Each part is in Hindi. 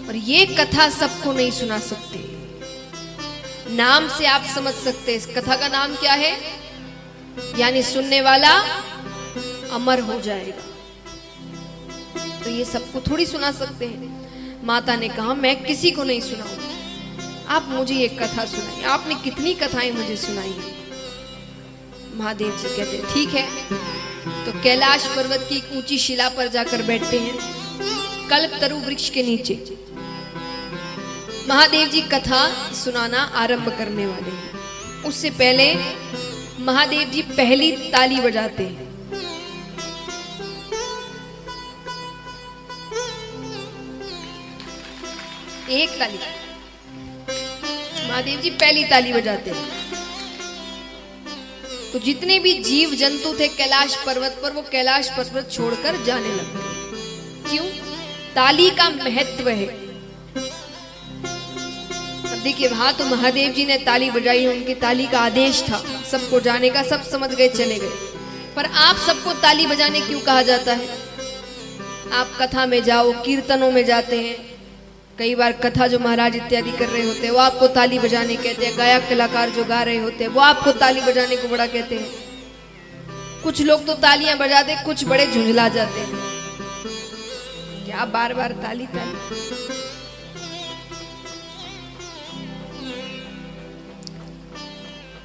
और ये कथा सबको नहीं सुना सकते। नाम से आप समझ सकते इस कथा का नाम क्या है, यानी सुनने वाला अमर हो जाएगा। तो ये सबको थोड़ी सुना सकते हैं। माता ने कहा मैं किसी को नहीं सुनाऊंगी, आप मुझे एक कथा सुनाइए। आपने कितनी कथाएं मुझे सुनाई है। महादेव जी कहते ठीक है। तो कैलाश पर्वत की एक ऊंची शिला पर जाकर बैठते हैं, कल्पतरु वृक्ष के नीचे। महादेव जी कथा सुनाना आरंभ करने वाले हैं। उससे पहले महादेव जी पहली ताली बजाते हैं। एक ताली, महादेव जी पहली ताली बजाते हैं। तो जितने भी जीव जंतु थे कैलाश पर्वत पर, वो कैलाश पर्वत छोड़कर जाने लगते हैं। क्यों? ताली का महत्व है। अब देखिए, वहां तो महादेव जी ने ताली बजाई, उनकी ताली का आदेश था सबको जाने का, सब समझ गए चले गए। पर आप सबको ताली बजाने क्यों कहा जाता है? आप कथा में जाओ, कीर्तनों में जाते हैं, कई बार कथा जो महाराज इत्यादि कर रहे होते हैं वो आपको ताली बजाने कहते हैं। गायक कलाकार जो गा रहे होते हैं वो आपको ताली बजाने को बड़ा कहते हैं। कुछ लोग तो तालियां बजाते, कुछ बड़े झुंझला जाते हैं, क्या बार बार ताली ताली।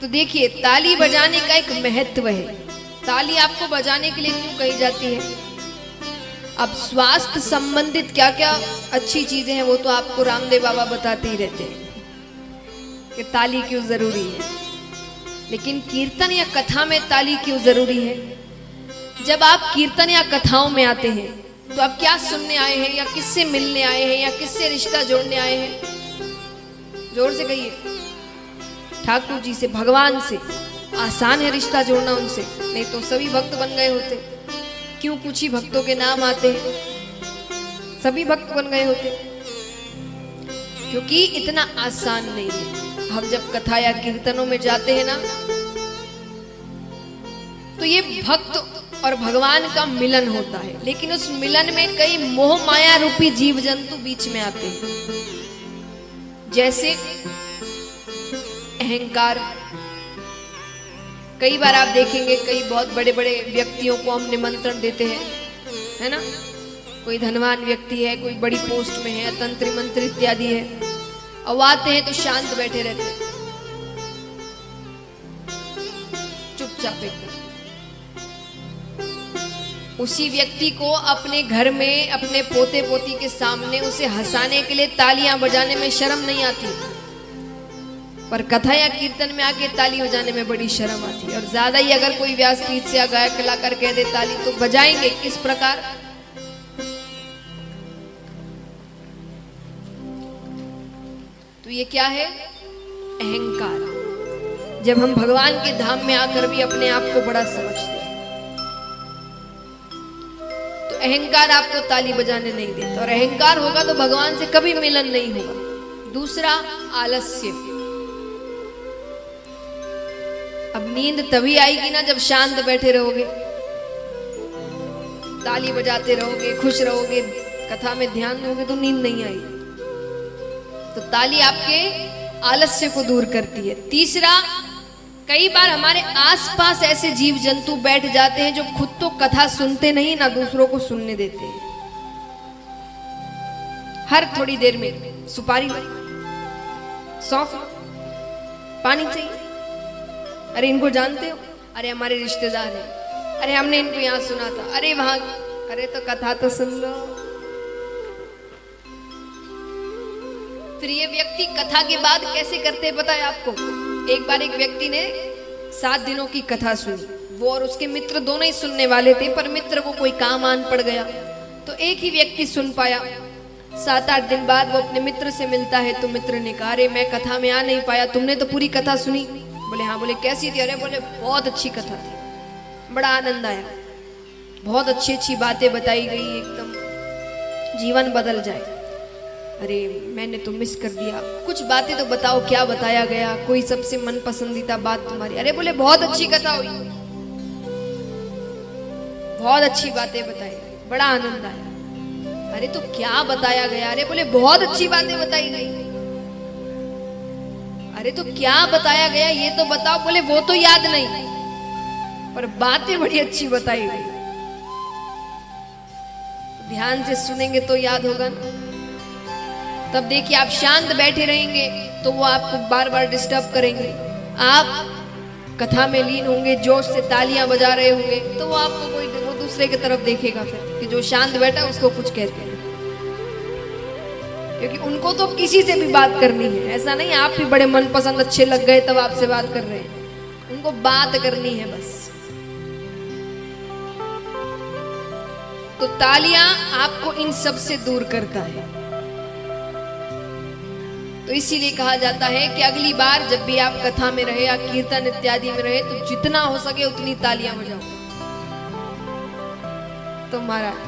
तो देखिए, ताली बजाने का एक महत्व है। ताली आपको बजाने के लिए क्यों कही जाती है? अब स्वास्थ्य संबंधित क्या क्या अच्छी चीजें हैं वो तो आपको रामदेव बाबा बताते ही रहते हैं कि ताली क्यों जरूरी है। लेकिन कीर्तन या कथा में ताली क्यों जरूरी है? जब आप कीर्तन या कथाओं में आते हैं तो आप क्या सुनने आए हैं, या किससे मिलने आए हैं, या किससे रिश्ता जोड़ने आए हैं? जोर से कहिए। ठाकुर जी से, भगवान से। आसान है रिश्ता जोड़ना उनसे, नहीं तो सभी भक्त बन गए होते। क्यों कुछ ही भक्तों के नाम आते हैं, सभी भक्त बन गए होते? क्योंकि इतना आसान नहीं है। हम जब कथा या कीर्तनों में जाते हैं ना, तो ये भक्त और भगवान का मिलन होता है। लेकिन उस मिलन में कई मोह माया रूपी जीव जंतु बीच में आते हैं, जैसे अहंकार। कई बार आप देखेंगे कई बहुत बड़े बड़े व्यक्तियों को हम निमंत्रण देते हैं, है ना? कोई धनवान व्यक्ति है, कोई बड़ी पोस्ट में है, तंत्री मंत्री इत्यादि है, और आते हैं तो शांत बैठे रहते हैं, चुपचाप एकदम। उसी व्यक्ति को अपने घर में अपने पोते पोती के सामने उसे हंसाने के लिए तालियां बजाने में शर्म नहीं आती, पर कथा या कीर्तन में आके ताली बजाने में बड़ी शर्म आती है। और ज्यादा ही अगर कोई व्यासपीठ से या गायक कलाकार कह दे ताली, तो बजाएंगे किस प्रकार? तो ये क्या है? अहंकार। जब हम भगवान के धाम में आकर भी अपने आप को बड़ा समझते हैं, तो अहंकार आपको ताली बजाने नहीं देता, और अहंकार होगा तो भगवान से कभी मिलन नहीं होगा। दूसरा, आलस्य। अब नींद तभी आएगी ना जब शांत बैठे रहोगे, ताली बजाते रहोगे, खुश रहोगे, कथा में ध्यान दोगे तो नींद नहीं आएगी। तो ताली आपके आलस्य को दूर करती है। तीसरा, कई बार हमारे आसपास ऐसे जीव जंतु बैठ जाते हैं जो खुद तो कथा सुनते नहीं, ना दूसरों को सुनने देते हैं। हर थोड़ी देर में सुपारी, सौंफ, पानी चाहिए। अरे इनको जानते हो? अरे हमारे रिश्तेदार हैं। अरे हमने इनको यहाँ सुना था। अरे वहां, अरे तो कथा तो सुन लो। फिर ये व्यक्ति कथा के बाद कैसे करते हैं पता है आपको? एक बार एक व्यक्ति ने 7 दिनों की कथा सुनी। वो और उसके मित्र दोनों ही सुनने वाले थे, पर मित्र को कोई काम आन पड़ गया, तो एक ही व्यक्ति सुन पाया। 7-8 दिन बाद वो अपने मित्र से मिलता है, तो मित्र ने कहा, अरे मैं कथा में आ नहीं पाया, तुमने तो पूरी कथा सुनी? बोले हाँ। बोले कैसी थी? अरे बोले बहुत अच्छी कथा थी, बड़ा आनंद आया, बहुत अच्छी अच्छी बातें बताई गई, एकदम जीवन बदल जाए। अरे मैंने तो मिस कर दिया, कुछ बातें तो बताओ, क्या बताया गया? कोई सबसे मन पसंदीदा बात तुम्हारी? अरे बोले बहुत अच्छी कथा हुई, बहुत अच्छी बातें बताई, बड़ा आनंद आया। अरे तो क्या बताया गया? अरे बोले बहुत अच्छी बातें बताई गई। अरे तो क्या बताया गया ये तो बताओ। बोले वो तो याद नहीं, पर बातें बड़ी अच्छी बताई गई। ध्यान से सुनेंगे तो याद होगा ना। तब देखिए, आप शांत बैठे रहेंगे तो वो आपको बार बार डिस्टर्ब करेंगे। आप कथा में लीन होंगे, जोश से तालियां बजा रहे होंगे, तो वो आपको वो दूसरे की तरफ देखेगा फिर कि जो शांत बैठा है उसको कुछ कहते हैं, क्योंकि उनको तो किसी से भी बात करनी है। ऐसा नहीं आप भी बड़े मनपसंद अच्छे लग गए तब आपसे बात कर रहे हैं, उनको बात करनी है बस। तो तालियां आपको इन सब से दूर करता है। तो इसीलिए कहा जाता है कि अगली बार जब भी आप कथा में रहे या कीर्तन इत्यादि में रहे तो जितना हो सके उतनी तालियां बजाओ। तो महाराज